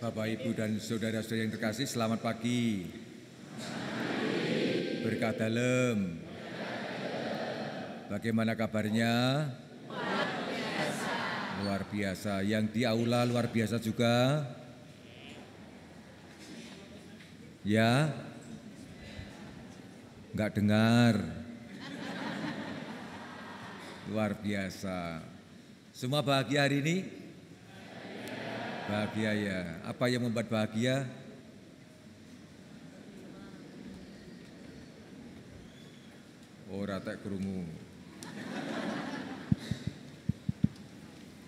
Bapak, Ibu, dan saudara-saudara yang terkasih, selamat pagi. Berkah dalem. Bagaimana kabarnya? Luar biasa. Yang di aula luar biasa juga? Ya? Enggak dengar. Luar biasa. Semua bahagia hari ini? Bahagia ya. Apa yang membuat bahagia? Oh, ratek krungu.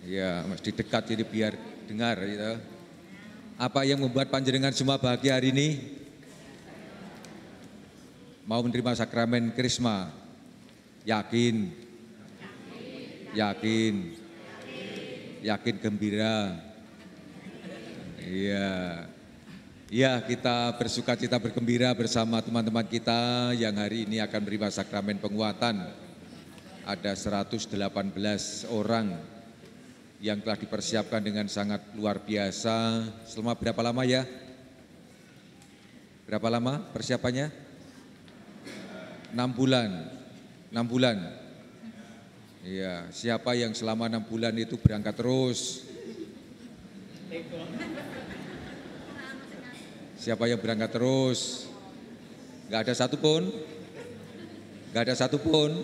Ya, mesti dekat jadi biar dengar gitu. Apa yang membuat panjenengan semua bahagia hari ini? Mau menerima sakramen Krisma? Yakin? Yakin? Yakin gembira? Iya. Ya, kita bersukacita bergembira bersama teman-teman kita yang hari ini akan menerima sakramen penguatan. Ada 118 orang yang telah dipersiapkan dengan sangat luar biasa. Selama berapa lama ya? Berapa lama persiapannya? 6 bulan. 6 bulan. Iya, siapa yang selama 6 bulan itu berangkat terus? Siapa yang berangkat terus? Enggak ada satupun? Enggak ada satupun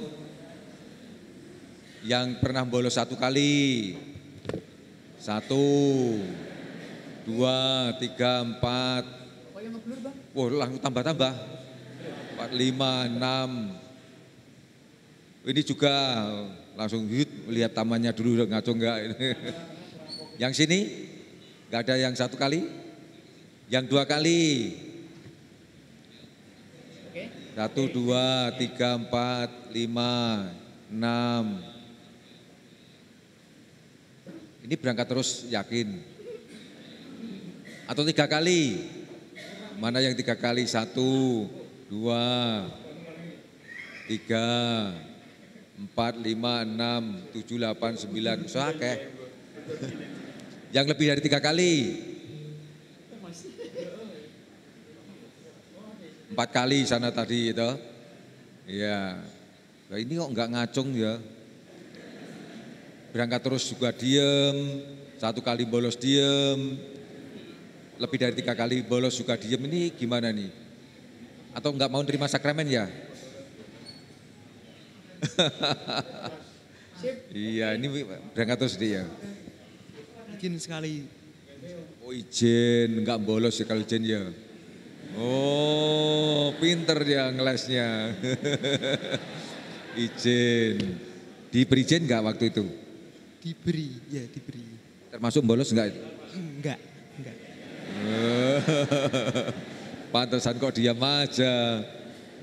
yang pernah bolos 1 kali. 1, 2, 3, 4. Wah, langsung tambah-tambah. 4, 5, 6. Ini juga langsung lihat tamannya dulu ngaco enggak. Yang sini enggak ada yang 1 kali? Yang 2 kali? 1, 2, 3, 4, 5, 6. Ini berangkat terus yakin? Atau 3 kali? Mana yang 3 kali? 1, 2, 3, 4, 5, 6, 7, 8, 9. Oke. Yang lebih dari 3 kali? 4 kali sana tadi itu. Iya. Nah, ini kok enggak ngacung ya. Berangkat terus juga diem, 1 kali bolos diem, lebih dari 3 kali bolos juga diem, ini gimana nih? Atau enggak mau terima sakramen ya? Iya, ini berangkat terus dia. Izin sekali. Oh izin, enggak bolos ya kalau izin ya. Oh, pinter dia ngelesnya. Izin. Diberi izin enggak waktu itu? Diberi, ya diberi. Termasuk bolos enggak itu? Enggak. Pantesan kok diam aja.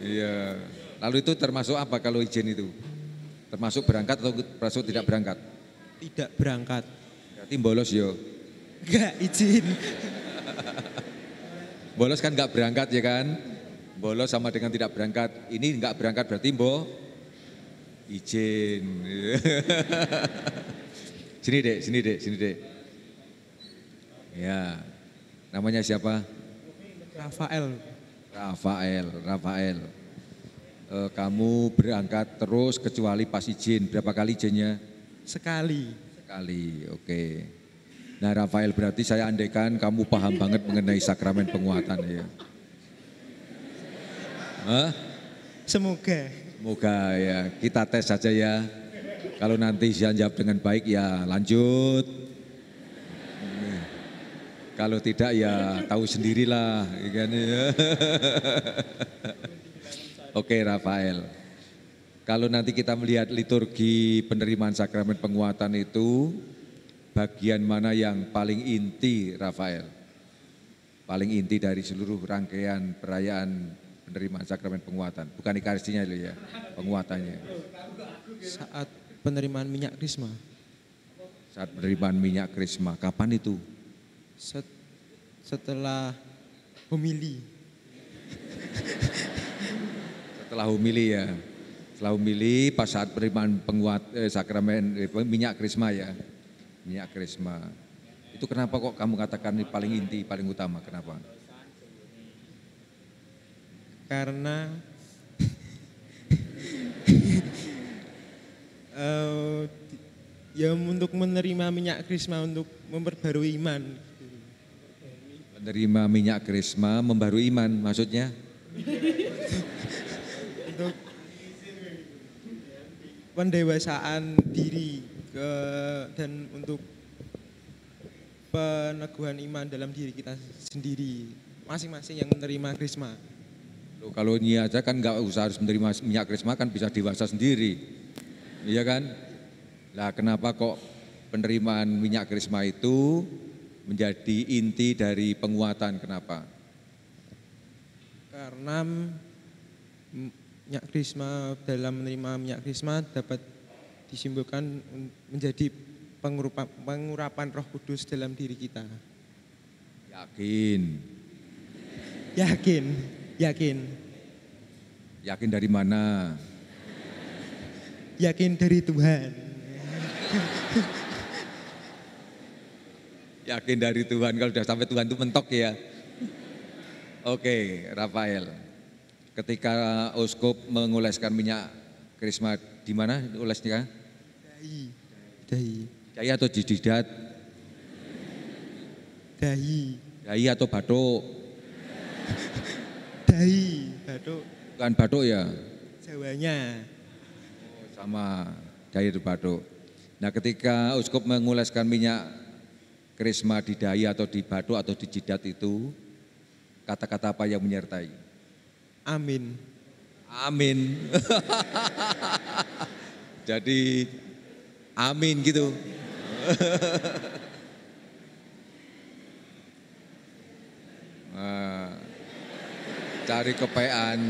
Iya. Lalu itu termasuk apa kalau izin itu? Termasuk berangkat atau termasuk tidak berangkat? Tidak berangkat. Berarti bolos yo. Enggak, izin. Bolos kan enggak berangkat ya kan? Bolos sama dengan tidak berangkat. Ini enggak berangkat berarti izin. Sini dek. Ya, namanya siapa? Rafael. Kamu berangkat terus kecuali pas izin. Berapa kali izinnya? Sekali, oke. Nah Rafael, berarti saya andaikan kamu paham banget mengenai sakramen penguatan ya. Hah? Semoga ya, kita tes saja ya. Kalau nanti saya jawab dengan baik ya lanjut. Kalau tidak ya tahu sendirilah. Oke Rafael, kalau nanti kita melihat liturgi penerimaan sakramen penguatan itu, bagian mana yang paling inti Rafael? Paling inti dari seluruh rangkaian perayaan penerimaan sakramen penguatan, bukan ekaristinya loh ya, penguatannya. saat penerimaan minyak krisma. Saat penerimaan minyak krisma, kapan itu? Setelah homili. Setelah homili ya. Setelah homili pas saat penerimaan sakramen minyak krisma ya. Minyak krisma. Itu kenapa kok kamu katakan ini paling inti, paling utama, kenapa? Karena eh, ya untuk menerima minyak krisma untuk memperbarui iman. Menerima minyak krisma, membarui iman, maksudnya? Untuk pendewasaan diri dan untuk peneguhan iman dalam diri kita sendiri, masing-masing yang menerima krisma. Loh, kalau ini aja kan nggak usah harus menerima minyak krisma, kan bisa dewasa sendiri, iya kan? Lah kenapa kok penerimaan minyak krisma itu menjadi inti dari penguatan, kenapa? Karena minyak krisma, dalam menerima minyak krisma dapat disimbolkan menjadi pengurapan Roh Kudus dalam diri kita. Yakin? Yakin, yakin, Yakin dari mana? yakin dari Tuhan. Yakin dari Tuhan, kalau sudah sampai Tuhan itu mentok ya. Oke, Rafael. Ketika Uskup mengoleskan minyak krisma di mana olesnya? Dahi, Dahi atau di jidat? dahi, Dahi atau batuk? dahi, batuk, Bukan batuk ya? Jawanya. Sama dahi itu batuk. Nah ketika Uskup mengoleskan minyak krisma di dahi atau di batuk atau di jidat itu, kata-kata apa yang menyertai? Amin. Amin. Jadi amin gitu. Nah, cari kepean.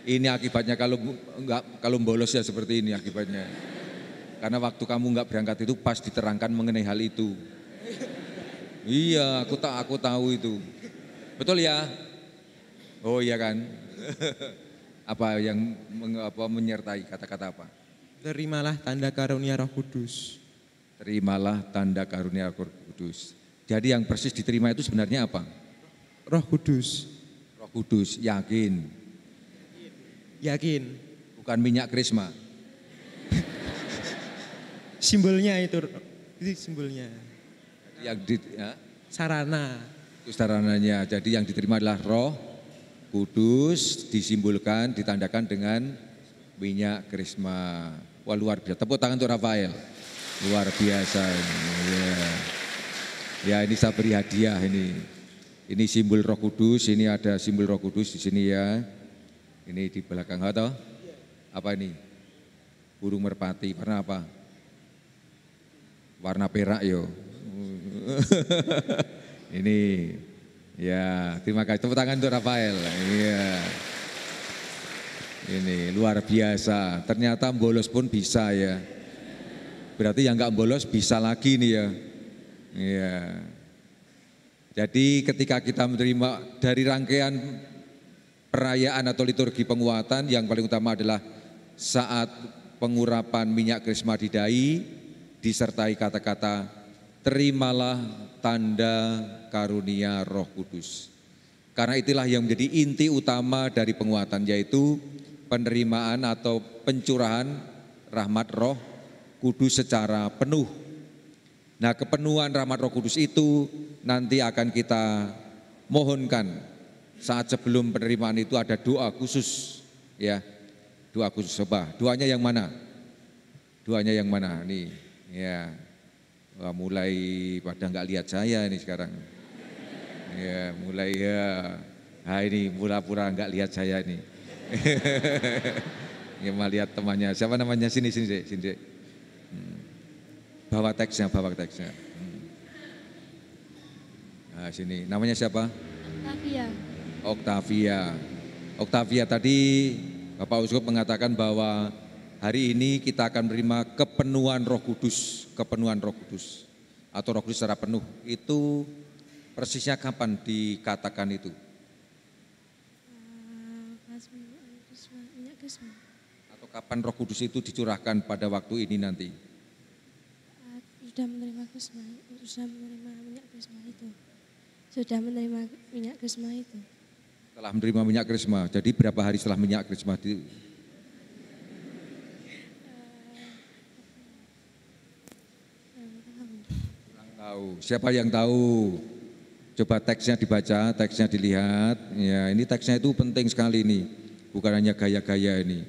Ini akibatnya kalau bolos ya seperti ini akibatnya. Karena waktu kamu enggak berangkat itu pas diterangkan mengenai hal itu. Iya, aku tahu itu. Betul ya? Oh iya kan? Apa yang menyertai kata-kata apa? Terimalah tanda karunia Roh Kudus. Terimalah tanda karunia Roh Kudus. Jadi yang persis diterima itu sebenarnya apa? Roh Kudus. Roh Kudus, yakin. Yakin. Bukan minyak krisma. Simbolnya itu simbolnya. Sarana. Itu sarananya. Jadi yang diterima adalah Roh Kudus, disimbolkan, ditandakan dengan minyak krisma. Wah luar biasa. Tepuk tangan untuk Rafael. Luar biasa ini. Ya ini saya beri hadiah ini. Ini simbol Roh Kudus. Ini ada simbol Roh Kudus di sini ya. Ini di belakang atau apa ini? Burung merpati. Warna apa? Warna perak yo. Ini ya, terima kasih. Tepuk tangan untuk Rafael. Iya. Ini luar biasa. Ternyata bolos pun bisa ya. Berarti yang enggak bolos bisa lagi nih ya. Iya. Jadi ketika kita menerima dari rangkaian perayaan atau liturgi penguatan, yang paling utama adalah saat pengurapan minyak krisma di dahi disertai kata-kata terimalah tanda karunia Roh Kudus. Karena itulah yang menjadi inti utama dari penguatan, yaitu penerimaan atau pencurahan rahmat Roh Kudus secara penuh. Nah, kepenuhan rahmat Roh Kudus itu nanti akan kita mohonkan saat sebelum penerimaan itu ada doa khusus ya. Doa khusus. Coba, doanya yang mana? Doanya yang mana? Nih, ya. Wah, mulai pada enggak lihat saya ini sekarang. Ya, mulai ya. Nah, ini pura-pura enggak lihat saya ini. Ya, mau lihat temannya. Siapa namanya? Sini. Bawa teksnya. Nah, sini. Namanya siapa? Octavia tadi Bapak Uskup mengatakan bahwa hari ini kita akan menerima kepenuhan Roh Kudus atau Roh Kudus secara penuh. Itu persisnya kapan dikatakan itu? Atau kapan Roh Kudus itu dicurahkan pada waktu ini nanti? sudah menerima krisma, sudah menerima minyak krisma itu. Sudah menerima minyak krisma itu. Setelah menerima minyak krisma, jadi berapa hari setelah minyak krisma di kurang tahu. Siapa yang tahu? Coba teksnya dibaca, teksnya dilihat. Ya, ini teksnya itu penting sekali nih, bukan hanya gaya-gaya ini.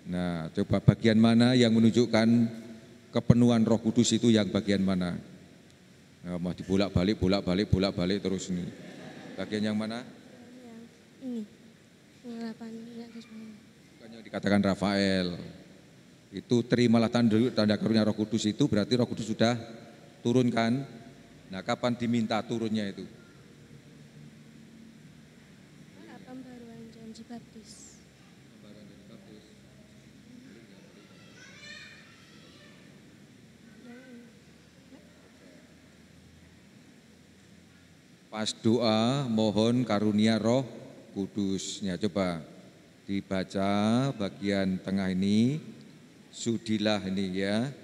Nah, coba bagian mana yang menunjukkan kepenuhan Roh Kudus itu yang bagian mana? Nah, mau dibolak-balik, bolak-balik terus nih. Bagian yang mana? Yang ini, pengurapan minyak krisma ini. Bukan yang dikatakan Rafael. Itu terimalah tanda karunia Roh Kudus itu berarti Roh Kudus sudah turunkan. Nah, kapan diminta turunnya itu? Pembaruan janji baptis. Pas doa mohon karunia Roh Kudusnya. Coba dibaca bagian tengah ini. Sudilah ini ya.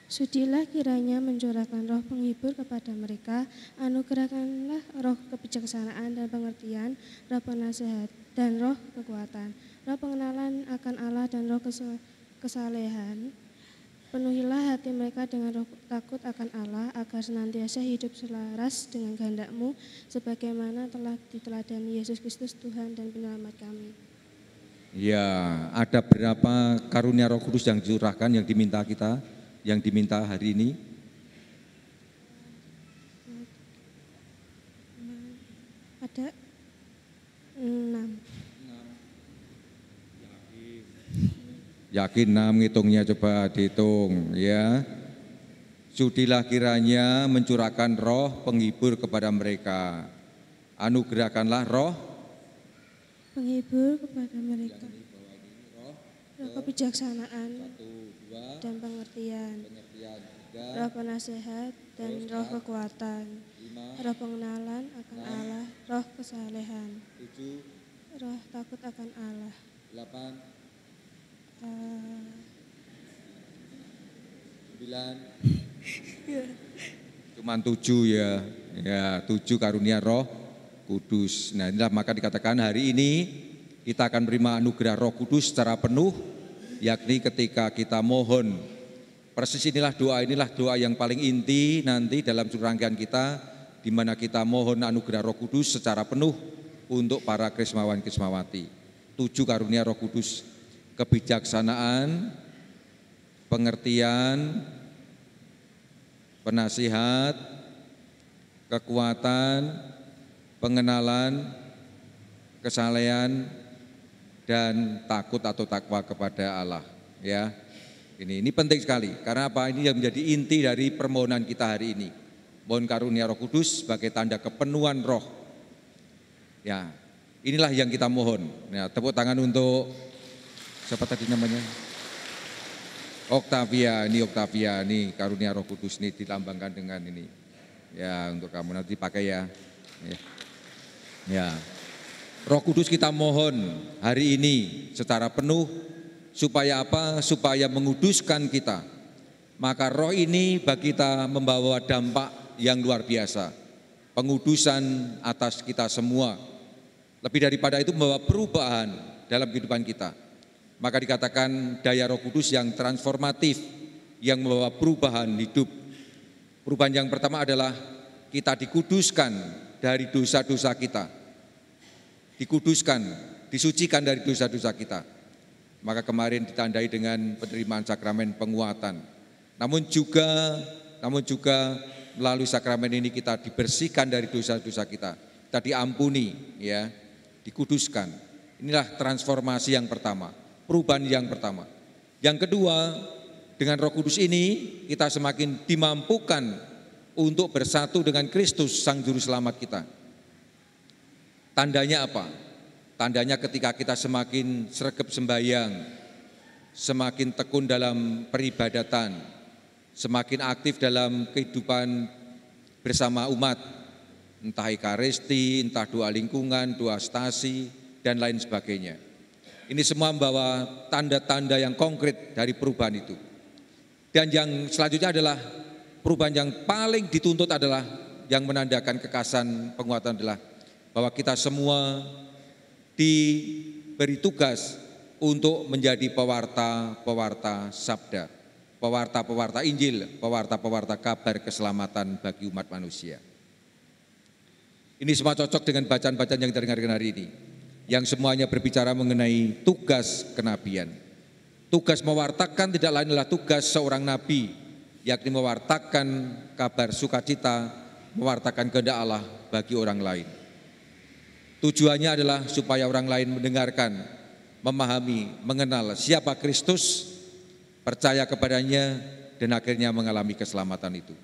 Sudilah kiranya mencurahkan roh penghibur kepada mereka, anugerahkanlah roh kebijaksanaan dan pengertian, roh penasehat dan roh kekuatan, roh pengenalan akan Allah dan roh kesalehan. Penuhilah hati mereka dengan roh takut akan Allah, agar senantiasa hidup selaras dengan kehendak-Mu, sebagaimana telah diteladani Yesus Kristus Tuhan dan Penyelamat kami. Ya, ada berapa karunia Roh Kudus yang dicurahkan, yang diminta kita, yang diminta hari ini? Ada 6. Yakin 6 ngitungnya, coba dihitung ya. Sudilah kiranya mencurahkan roh penghibur kepada mereka. Anugerahkanlah roh Penghibur kepada mereka. Roh kebijaksanaan dan pengertian. Roh penasehat dan roh kekuatan. Roh pengenalan akan Allah, roh kesalehan. Roh takut akan Allah. 8 9 cuman 7 ya. Ya, 7 karunia Roh Kudus. Nah, inilah maka dikatakan hari ini kita akan menerima anugerah Roh Kudus secara penuh, yakni ketika kita mohon. Persis inilah doa yang paling inti nanti dalam rangkaian kita, di mana kita mohon anugerah Roh Kudus secara penuh untuk para krismawan krismawati. 7 karunia Roh Kudus: kebijaksanaan, pengertian, penasihat, kekuatan, pengenalan, kesalehan, dan takut atau takwa kepada Allah. Ya, ini penting sekali. Karena apa? Ini yang menjadi inti dari permohonan kita hari ini. Mohon karunia Roh Kudus sebagai tanda kepenuhan Roh. Ya, inilah yang kita mohon. Ya, tepuk tangan untuk siapa tadi namanya? Octavia, ini karunia Roh Kudus ini dilambangkan dengan ini. Ya, untuk kamu nanti pakai ya. Ya. Roh Kudus kita mohon hari ini secara penuh supaya apa? Supaya menguduskan kita. Maka roh ini bagi kita membawa dampak yang luar biasa. Pengudusan atas kita semua. Lebih daripada itu membawa perubahan dalam kehidupan kita. Maka dikatakan daya Roh Kudus yang transformatif, yang membawa perubahan hidup. Perubahan yang pertama adalah kita dikuduskan dari dosa-dosa kita. Dikuduskan, disucikan dari dosa-dosa kita. Maka kemarin ditandai dengan penerimaan sakramen penguatan. Namun juga melalui sakramen ini kita dibersihkan dari dosa-dosa kita. Kita diampuni, ya, dikuduskan. Inilah transformasi yang pertama. Perubahan yang pertama. Yang kedua, dengan Roh Kudus ini kita semakin dimampukan untuk bersatu dengan Kristus Sang Juru Selamat kita. Tandanya apa? Tandanya ketika kita semakin sregep sembahyang, semakin tekun dalam peribadatan, semakin aktif dalam kehidupan bersama umat, entah ekaristi, entah doa lingkungan, doa stasi, dan lain sebagainya. Ini semua membawa tanda-tanda yang konkret dari perubahan itu. Dan yang selanjutnya adalah perubahan yang paling dituntut adalah yang menandakan kekasan penguatan adalah bahwa kita semua diberi tugas untuk menjadi pewarta-pewarta sabda, pewarta-pewarta Injil, pewarta-pewarta kabar keselamatan bagi umat manusia. Ini semua cocok dengan bacaan-bacaan yang kita dengarkan hari ini, yang semuanya berbicara mengenai tugas kenabian. Tugas mewartakan tidak lain adalah tugas seorang nabi, yakni mewartakan kabar sukacita, mewartakan kehendak Allah bagi orang lain. Tujuannya adalah supaya orang lain mendengarkan, memahami, mengenal siapa Kristus, percaya kepadanya, dan akhirnya mengalami keselamatan itu.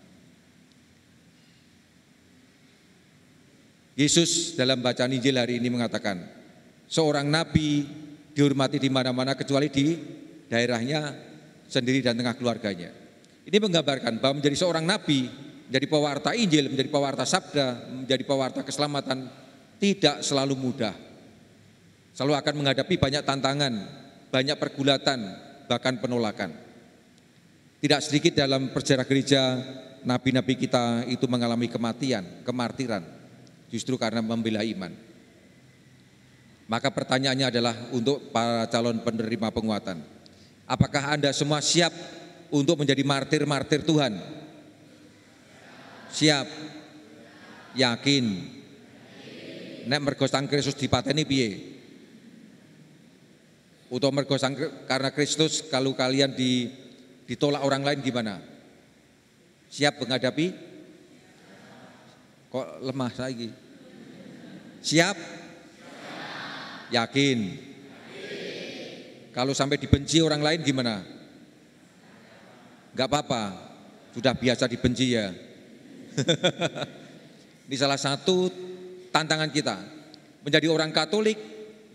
Yesus dalam bacaan Injil hari ini mengatakan, seorang nabi dihormati di mana-mana kecuali di daerahnya sendiri dan tengah keluarganya. Ini menggambarkan bahwa menjadi seorang nabi, menjadi pewarta Injil, menjadi pewarta sabda, menjadi pewarta keselamatan tidak selalu mudah. Selalu akan menghadapi banyak tantangan, banyak pergulatan, bahkan penolakan. Tidak sedikit dalam perjalanan gereja, nabi-nabi kita itu mengalami kematian, kemartiran, justru karena membela iman. Maka pertanyaannya adalah untuk para calon penerima penguatan, apakah Anda semua siap untuk menjadi martir-martir Tuhan? Siap? Yakin? Nek mergo sang Kristus dipateni piye? Untuk mergo karena Kristus kalau kalian ditolak orang lain gimana? Siap menghadapi? Kok lemah saiki? Siap? Yakin? Kalau sampai dibenci orang lain gimana? Enggak apa-apa, sudah biasa dibenci ya. Ini salah satu tantangan kita, menjadi orang Katolik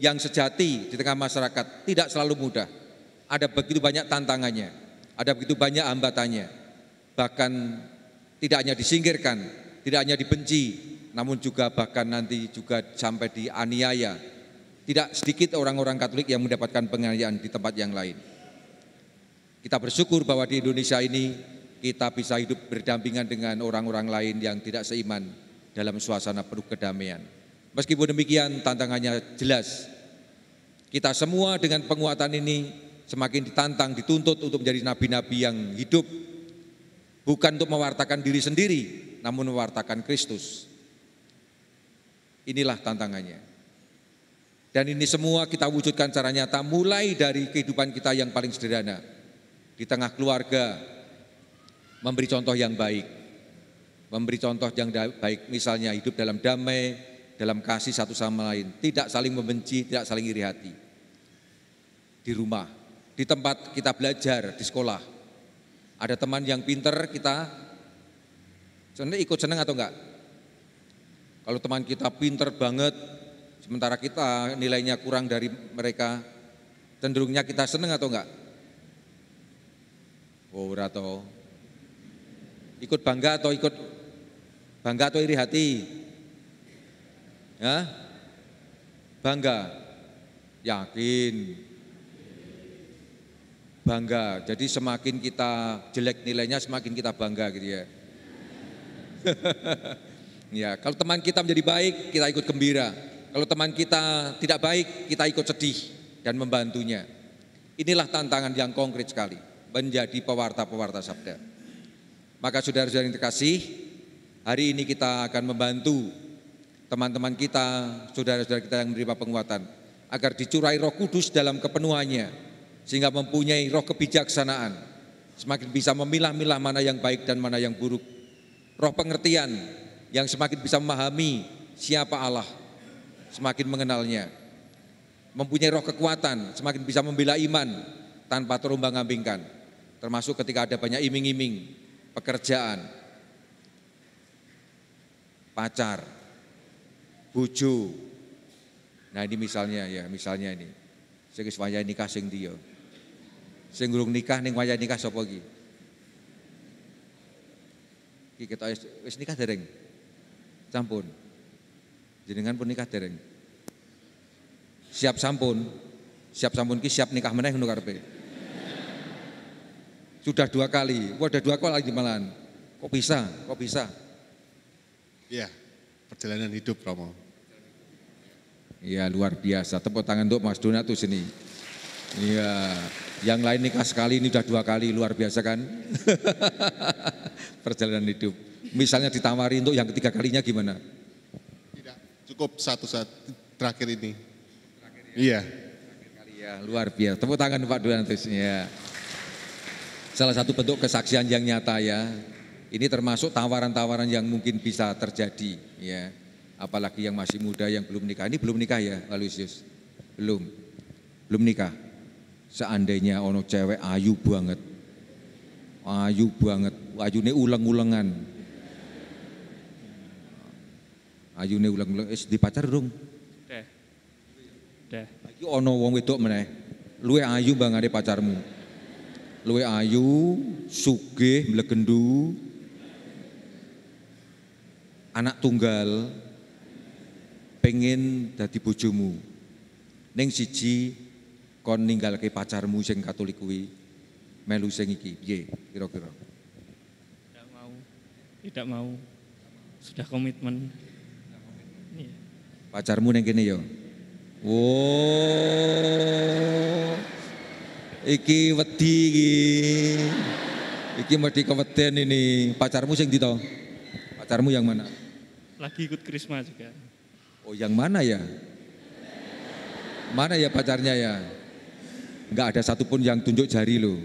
yang sejati di tengah masyarakat tidak selalu mudah. Ada begitu banyak tantangannya, ada begitu banyak hambatannya. Bahkan tidak hanya disingkirkan, tidak hanya dibenci, namun juga bahkan nanti juga sampai dianiaya. Tidak sedikit orang-orang Katolik yang mendapatkan penganiayaan di tempat yang lain. Kita bersyukur bahwa di Indonesia ini kita bisa hidup berdampingan dengan orang-orang lain yang tidak seiman dalam suasana penuh kedamaian. Meskipun demikian tantangannya jelas. Kita semua dengan penguatan ini semakin ditantang, dituntut untuk menjadi nabi-nabi yang hidup bukan untuk mewartakan diri sendiri, namun mewartakan Kristus. Inilah tantangannya. Dan ini semua kita wujudkan secara nyata mulai dari kehidupan kita yang paling sederhana. Di tengah keluarga, memberi contoh yang baik. Memberi contoh yang baik, misalnya hidup dalam damai, dalam kasih satu sama lain. Tidak saling membenci, tidak saling iri hati. Di rumah, di tempat kita belajar, di sekolah. Ada teman yang pinter, kita ikut senang atau enggak? Kalau teman kita pinter banget, sementara kita nilainya kurang dari mereka, cenderungnya kita senang atau enggak? Oh, atau ikut bangga atau iri hati? Ya? Bangga, yakin, bangga. Jadi semakin kita jelek nilainya, semakin kita bangga gitu ya. Ya, kalau teman kita menjadi baik, kita ikut gembira. Kalau teman kita tidak baik, kita ikut sedih dan membantunya. Inilah tantangan yang konkret sekali, menjadi pewarta-pewarta sabda. Maka saudara-saudara yang terkasih, hari ini kita akan membantu teman-teman kita, saudara-saudara kita yang menerima penguatan, agar dicurai Roh Kudus dalam kepenuhannya, sehingga mempunyai roh kebijaksanaan, semakin bisa memilah-milah mana yang baik dan mana yang buruk. Roh pengertian yang semakin bisa memahami siapa Allah, semakin mengenalnya. Mempunyai roh kekuatan, semakin bisa membela iman tanpa terombang-ambingkan, termasuk ketika ada banyak iming-iming, pekerjaan, pacar, bojo. Nah ini misalnya ini. Sing wis wayahe nikah sing ndi ya? Sing durung nikah ning wayahe nikah sapa iki? Iki ketok wis nikah dereng? Sampun. Jenengan pun nikah dereng? Siap sampun ki siap nikah meneh ngono karepe. Sudah 2 kali. Wah, ada 2 kali malahan. Kok bisa? Kok bisa? Iya, perjalanan hidup Romo. Iya, luar biasa. Tepuk tangan untuk Mas Donatus ini. Iya, yang lain nikah sekali, ini udah 2 kali, luar biasa kan? Perjalanan hidup. Misalnya ditawari untuk yang ketiga kalinya gimana? Tidak, cukup satu saat terakhir ini. Iya. Ya, luar biasa. Tepuk tangan Pak Donatus. Ya. Salah satu bentuk kesaksian yang nyata ya. Ini termasuk tawaran-tawaran yang mungkin bisa terjadi ya. Apalagi yang masih muda yang belum nikah. Ini belum nikah ya, Alusius? Belum nikah. Seandainya ono cewek ayu banget. Ayune ulang-ulangan. Ayune ulang-ulang di pacar durung? Deh. Iki ono wong wedok meneh. Luwe ayu bangane pacarmu. Luwe ayu, sugih, mlegendu, anak tunggal, pengen dadi bojomu. Ning siji kon ninggalke pacarmu sing Katolik kuwi, melu sing iki, piye kira-kira? Tidak mau. Sudah komitmen. Iya. Pacarmu ning kene ya. Oh. Iki wedi iki mesti keweden ini. Pacarmu sing ndi to? Pacarmu yang mana? Lagi ikut Krisma juga. Oh, yang mana ya? Mana ya pacarnya ya? Enggak ada satupun yang tunjuk jari loh.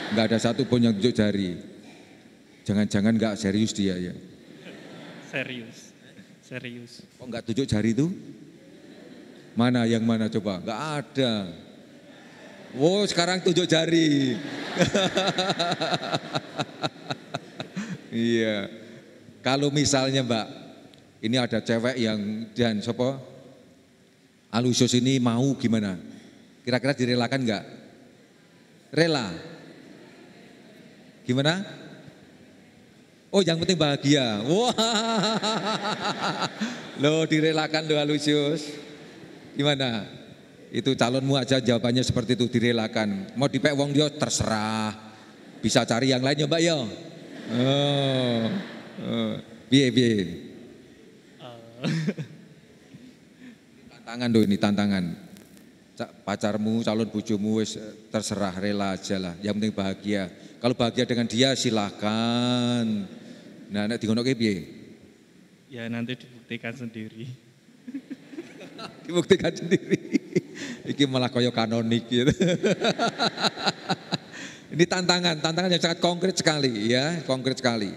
Enggak ada satupun yang tunjuk jari. Jangan-jangan enggak serius dia ya? Serius. Kok enggak tunjuk jari itu? Mana yang mana coba? Enggak ada. Wow, sekarang tunjuk jari. Iya. Kalau misalnya Mbak, ini ada cewek yang dan siapa? Alusius ini mau gimana? Kira-kira direlakan enggak? Rela. Gimana? Oh, yang penting bahagia. Wah. Loh, direlakan loh Alusius. Gimana? Itu calonmu aja jawabannya seperti itu, direlakan. Mau dipek wong dia terserah. Bisa cari yang lain ya Mbak ya. Piye. Tantangan loh ini, tantangan. Pacarmu, calon bojomu wis terserah, rela aja lah. Yang penting bahagia. Kalau bahagia dengan dia silahkan. Nah, nek dingonoke piye? Ya nanti dibuktikan sendiri. Dibuktikan sendiri. Iki malah koyo kanonik gitu. Ini tantangan yang sangat konkret sekali ya, konkret sekali.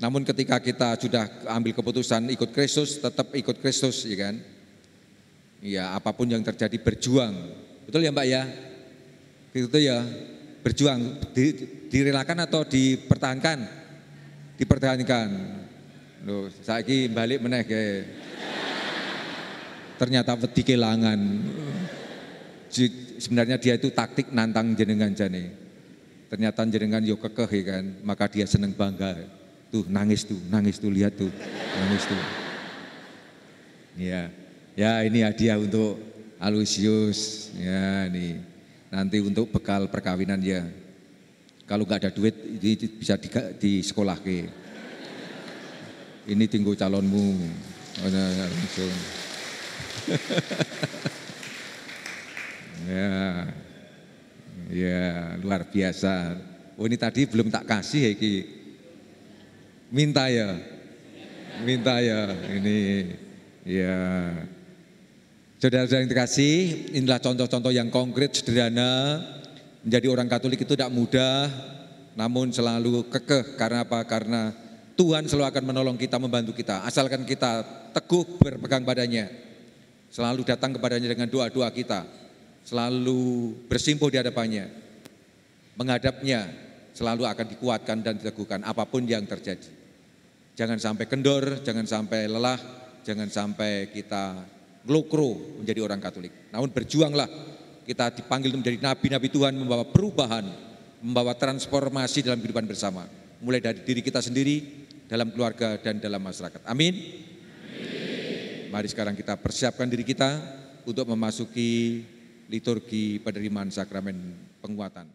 Namun ketika kita sudah ambil keputusan ikut Kristus, tetap ikut Kristus ya kan. Ya, apapun yang terjadi berjuang. Betul ya Mbak ya? Itu ya, berjuang, direlakan atau dipertahankan? Dipertahankan. Loh, saiki balik meneh ke. Ternyata wedi kelangan. Sebenarnya dia itu taktik nantang jenengan jane. Ternyata jenengan yo kekeh ya kan, maka dia seneng bangga. Tuh nangis tuh, lihat tuh, nangis tuh. Ya, ini hadiah untuk Alusius. Ya, nih. Nanti untuk bekal perkawinan ya. Kalau nggak ada duit, ini bisa di sekolah ke. Ini tinggal calonmu. Langsung. Ya, luar biasa. Oh, ini tadi belum tak kasih iki. Minta ya. Ini ya. Saudara-saudara yang terkasih, inilah contoh-contoh yang konkret, sederhana. Menjadi orang Katolik itu tidak mudah, namun selalu kekeh. Karena apa? Karena Tuhan selalu akan menolong kita, membantu kita. Asalkan kita teguh berpegang padanya. Selalu datang kepadanya dengan doa-doa kita. Selalu bersimpuh di hadapannya. Menghadapnya selalu akan dikuatkan dan diteguhkan apapun yang terjadi. Jangan sampai kendor, jangan sampai lelah, jangan sampai kita ngelukro menjadi orang Katolik. Namun berjuanglah, kita dipanggil menjadi nabi-nabi Tuhan, membawa perubahan, membawa transformasi dalam kehidupan bersama. Mulai dari diri kita sendiri, dalam keluarga dan dalam masyarakat. Amin. Mari sekarang kita persiapkan diri kita untuk memasuki liturgi penerimaan sakramen penguatan.